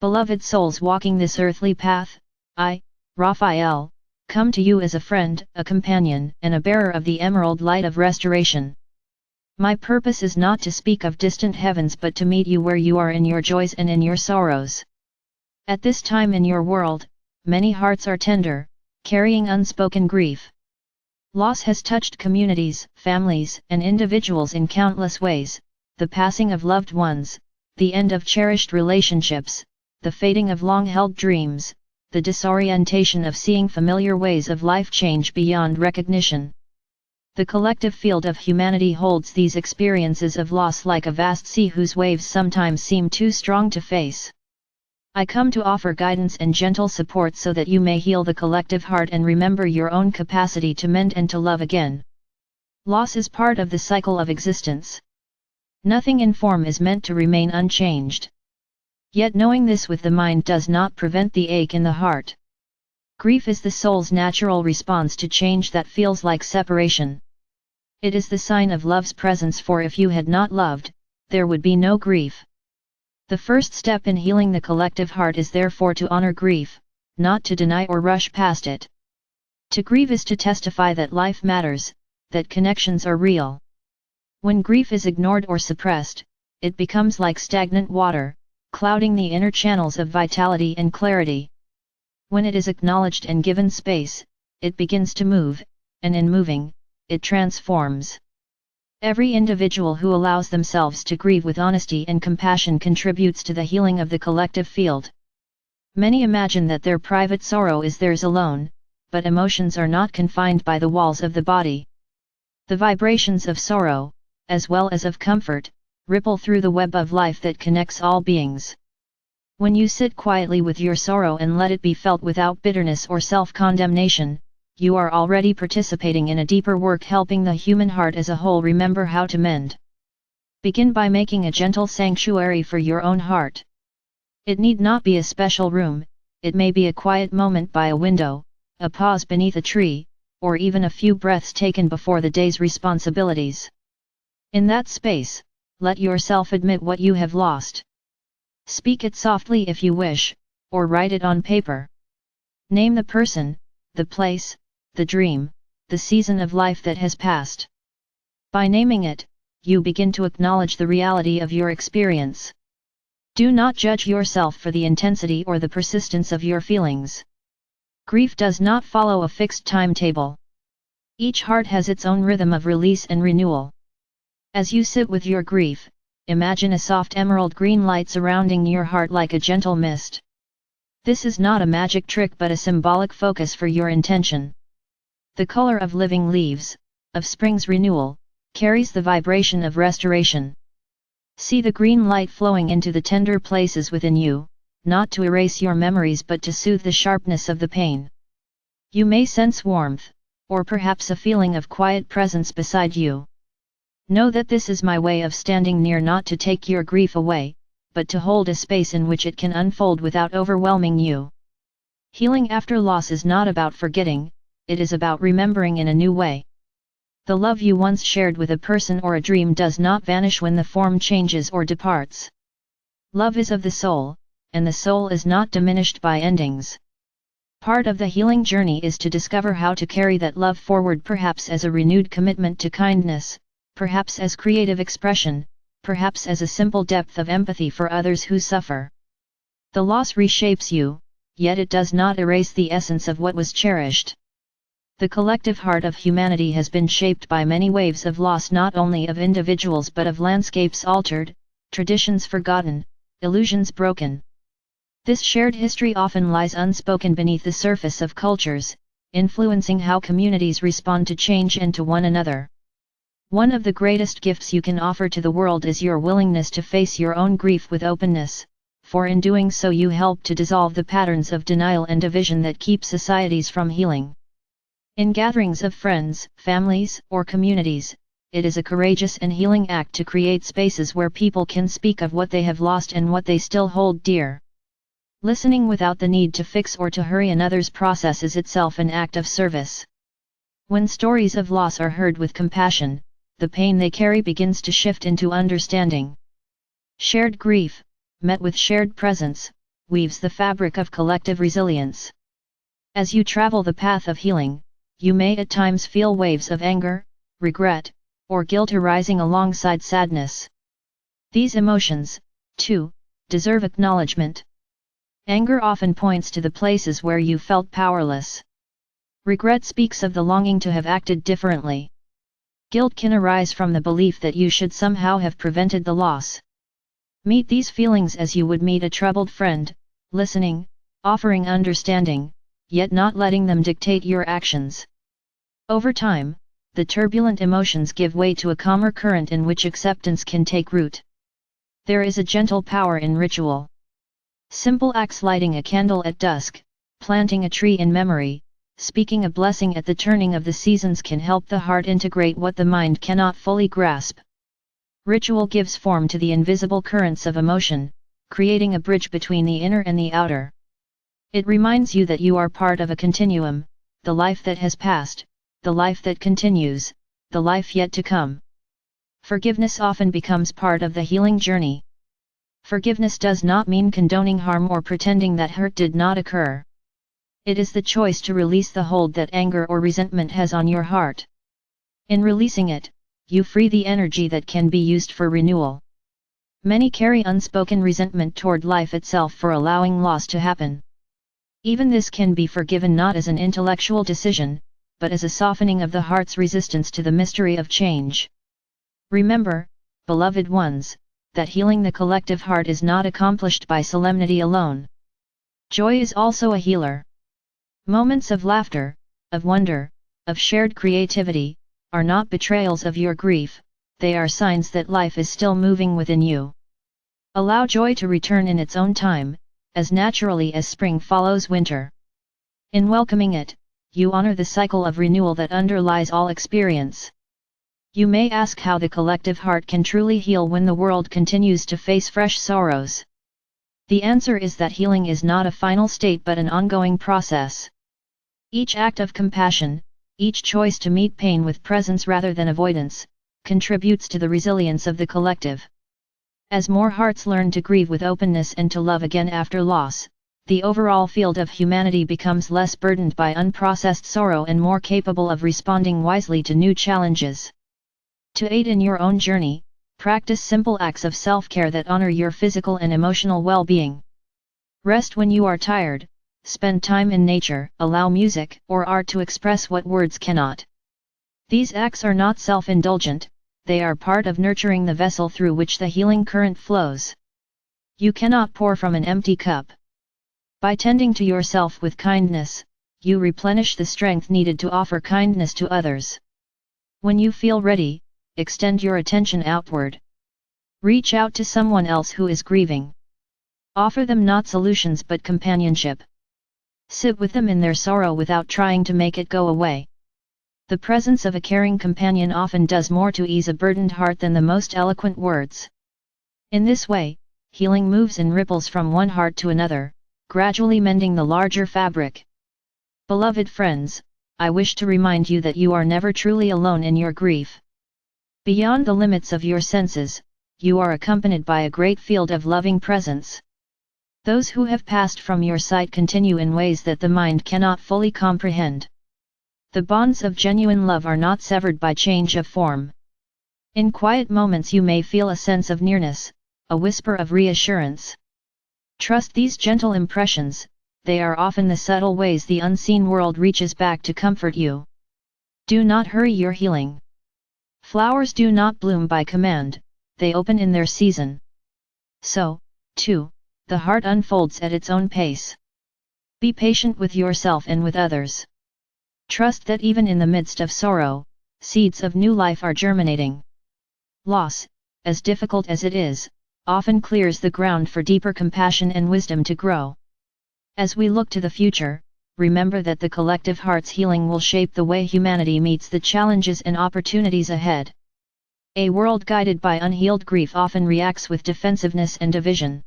Beloved souls walking this earthly path, I, Raphael, come to you as a friend, a companion, and a bearer of the emerald light of restoration. My purpose is not to speak of distant heavens but to meet you where you are in your joys and in your sorrows. At this time in your world, many hearts are tender, carrying unspoken grief. Loss has touched communities, families, and individuals in countless ways: the passing of loved ones, the end of cherished relationships, the fading of long-held dreams, the disorientation of seeing familiar ways of life change beyond recognition. The collective field of humanity holds these experiences of loss like a vast sea whose waves sometimes seem too strong to face. I come to offer guidance and gentle support so that you may heal the collective heart and remember your own capacity to mend and to love again. Loss is part of the cycle of existence. Nothing in form is meant to remain unchanged. Yet knowing this with the mind does not prevent the ache in the heart. Grief is the soul's natural response to change that feels like separation. It is the sign of love's presence, for if you had not loved, there would be no grief. The first step in healing the collective heart is therefore to honor grief, not to deny or rush past it. To grieve is to testify that life matters, that connections are real. When grief is ignored or suppressed, it becomes like stagnant water, clouding the inner channels of vitality and clarity. When it is acknowledged and given space, it begins to move, and in moving, it transforms. Every individual who allows themselves to grieve with honesty and compassion contributes to the healing of the collective field. Many imagine that their private sorrow is theirs alone, but emotions are not confined by the walls of the body. The vibrations of sorrow, as well as of comfort, ripple through the web of life that connects all beings. When you sit quietly with your sorrow and let it be felt without bitterness or self-condemnation, you are already participating in a deeper work helping the human heart as a whole remember how to mend. Begin by making a gentle sanctuary for your own heart. It need not be a special room, it may be a quiet moment by a window, a pause beneath a tree, or even a few breaths taken before the day's responsibilities. In that space, let yourself admit what you have lost. Speak it softly if you wish, or write it on paper. Name the person, the place, the dream, the season of life that has passed. By naming it, you begin to acknowledge the reality of your experience. Do not judge yourself for the intensity or the persistence of your feelings. Grief does not follow a fixed timetable. Each heart has its own rhythm of release and renewal. As you sit with your grief, imagine a soft emerald green light surrounding your heart like a gentle mist. This is not a magic trick but a symbolic focus for your intention. The color of living leaves, of spring's renewal, carries the vibration of restoration. See the green light flowing into the tender places within you, not to erase your memories but to soothe the sharpness of the pain. You may sense warmth, or perhaps a feeling of quiet presence beside you. Know that this is my way of standing near, not to take your grief away, but to hold a space in which it can unfold without overwhelming you. Healing after loss is not about forgetting, it is about remembering in a new way. The love you once shared with a person or a dream does not vanish when the form changes or departs. Love is of the soul, and the soul is not diminished by endings. Part of the healing journey is to discover how to carry that love forward, perhaps as a renewed commitment to kindness, perhaps as creative expression, perhaps as a simple depth of empathy for others who suffer. The loss reshapes you, yet it does not erase the essence of what was cherished. The collective heart of humanity has been shaped by many waves of loss, not only of individuals but of landscapes altered, traditions forgotten, illusions broken. This shared history often lies unspoken beneath the surface of cultures, influencing how communities respond to change and to one another. One of the greatest gifts you can offer to the world is your willingness to face your own grief with openness, for in doing so you help to dissolve the patterns of denial and division that keep societies from healing. In gatherings of friends, families, or communities, it is a courageous and healing act to create spaces where people can speak of what they have lost and what they still hold dear. Listening without the need to fix or to hurry another's process is itself an act of service. When stories of loss are heard with compassion, the pain they carry begins to shift into understanding. Shared grief, met with shared presence, weaves the fabric of collective resilience. As you travel the path of healing, you may at times feel waves of anger, regret, or guilt arising alongside sadness. These emotions, too, deserve acknowledgement. Anger often points to the places where you felt powerless. Regret speaks of the longing to have acted differently. Guilt can arise from the belief that you should somehow have prevented the loss. Meet these feelings as you would meet a troubled friend, listening, offering understanding, yet not letting them dictate your actions. Over time, the turbulent emotions give way to a calmer current in which acceptance can take root. There is a gentle power in ritual. Simple acts: lighting a candle at dusk, planting a tree in memory, speaking a blessing at the turning of the seasons can help the heart integrate what the mind cannot fully grasp. Ritual gives form to the invisible currents of emotion, creating a bridge between the inner and the outer. It reminds you that you are part of a continuum, the life that has passed, the life that continues, the life yet to come. Forgiveness often becomes part of the healing journey. Forgiveness does not mean condoning harm or pretending that hurt did not occur. It is the choice to release the hold that anger or resentment has on your heart. In releasing it, you free the energy that can be used for renewal. Many carry unspoken resentment toward life itself for allowing loss to happen. Even this can be forgiven not as an intellectual decision, but as a softening of the heart's resistance to the mystery of change. Remember, beloved ones, that healing the collective heart is not accomplished by solemnity alone. Joy is also a healer. Moments of laughter, of wonder, of shared creativity, are not betrayals of your grief, they are signs that life is still moving within you. Allow joy to return in its own time, as naturally as spring follows winter. In welcoming it, you honor the cycle of renewal that underlies all experience. You may ask how the collective heart can truly heal when the world continues to face fresh sorrows. The answer is that healing is not a final state but an ongoing process. Each act of compassion, each choice to meet pain with presence rather than avoidance, contributes to the resilience of the collective. As more hearts learn to grieve with openness and to love again after loss, the overall field of humanity becomes less burdened by unprocessed sorrow and more capable of responding wisely to new challenges. To aid in your own journey, practice simple acts of self-care that honor your physical and emotional well-being. Rest when you are tired, spend time in nature, allow music or art to express what words cannot. These acts are not self-indulgent, they are part of nurturing the vessel through which the healing current flows. You cannot pour from an empty cup. By tending to yourself with kindness, you replenish the strength needed to offer kindness to others. When you feel ready, extend your attention outward. Reach out to someone else who is grieving. Offer them not solutions but companionship. Sit with them in their sorrow without trying to make it go away. The presence of a caring companion often does more to ease a burdened heart than the most eloquent words. In this way, healing moves in ripples from one heart to another, gradually mending the larger fabric. Beloved friends, I wish to remind you that you are never truly alone in your grief. Beyond the limits of your senses, you are accompanied by a great field of loving presence. Those who have passed from your sight continue in ways that the mind cannot fully comprehend. The bonds of genuine love are not severed by change of form. In quiet moments you may feel a sense of nearness, a whisper of reassurance. Trust these gentle impressions, they are often the subtle ways the unseen world reaches back to comfort you. Do not hurry your healing. Flowers do not bloom by command, they open in their season. So, too, the heart unfolds at its own pace. Be patient with yourself and with others. Trust that even in the midst of sorrow, seeds of new life are germinating. Loss, as difficult as it is, often clears the ground for deeper compassion and wisdom to grow. As we look to the future, remember that the collective heart's healing will shape the way humanity meets the challenges and opportunities ahead. A world guided by unhealed grief often reacts with defensiveness and division.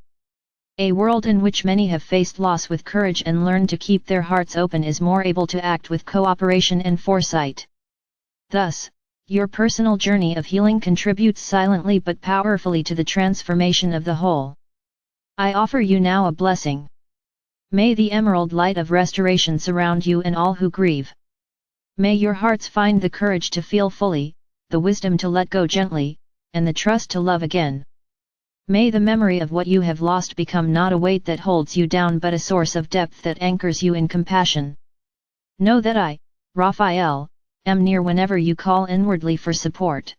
A world in which many have faced loss with courage and learned to keep their hearts open is more able to act with cooperation and foresight. Thus, your personal journey of healing contributes silently but powerfully to the transformation of the whole. I offer you now a blessing. May the emerald light of restoration surround you and all who grieve. May your hearts find the courage to feel fully, the wisdom to let go gently, and the trust to love again. May the memory of what you have lost become not a weight that holds you down but a source of depth that anchors you in compassion. Know that I, Raphael, am near whenever you call inwardly for support.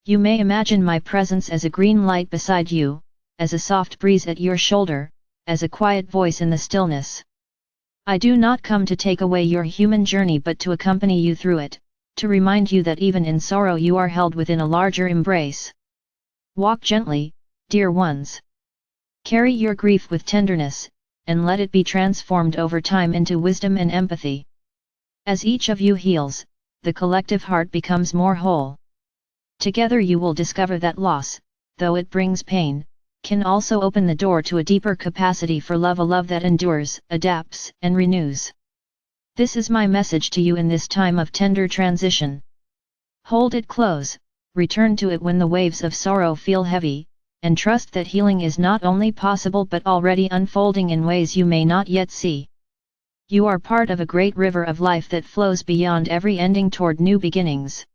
You may imagine my presence as a green light beside you, as a soft breeze at your shoulder, as a quiet voice in the stillness. I do not come to take away your human journey but to accompany you through it, to remind you that even in sorrow you are held within a larger embrace. Walk gently, dear ones. Carry your grief with tenderness, and let it be transformed over time into wisdom and empathy. As each of you heals, the collective heart becomes more whole. Together you will discover that loss, though it brings pain, can also open the door to a deeper capacity for love, a love that endures, adapts, and renews. This is my message to you in this time of tender transition. Hold it close, return to it when the waves of sorrow feel heavy, and trust that healing is not only possible but already unfolding in ways you may not yet see. You are part of a great river of life that flows beyond every ending toward new beginnings.